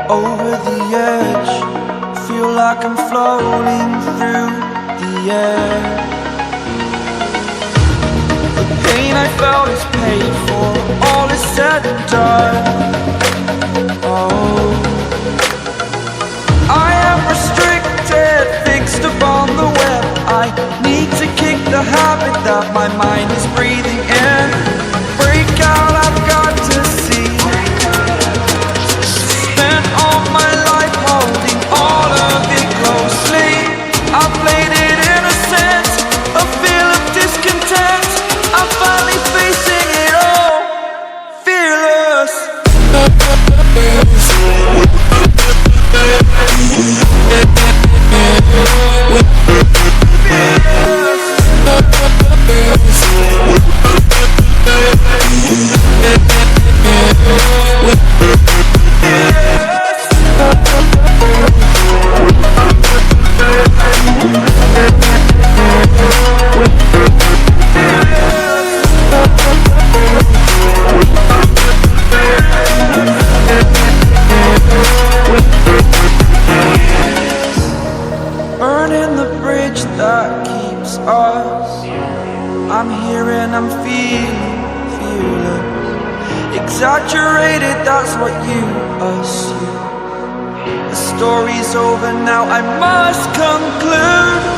Over the edge, feel like I'm floating through the air. The pain I felt is paid for, all is said and done. Oh, I am restricted, fixed upon the web. I need to kick the habit that my mind is breathing in. Break out, I've got to see. Spent all my life holding all of it closely. I played it innocent, a feel of discontent. I'm finally facing it all, fearless. Burning the bridge that keeps us. I'm here and I'm feeling fearless. Exaggerated, that's what you assume. The story's over now, I must conclude.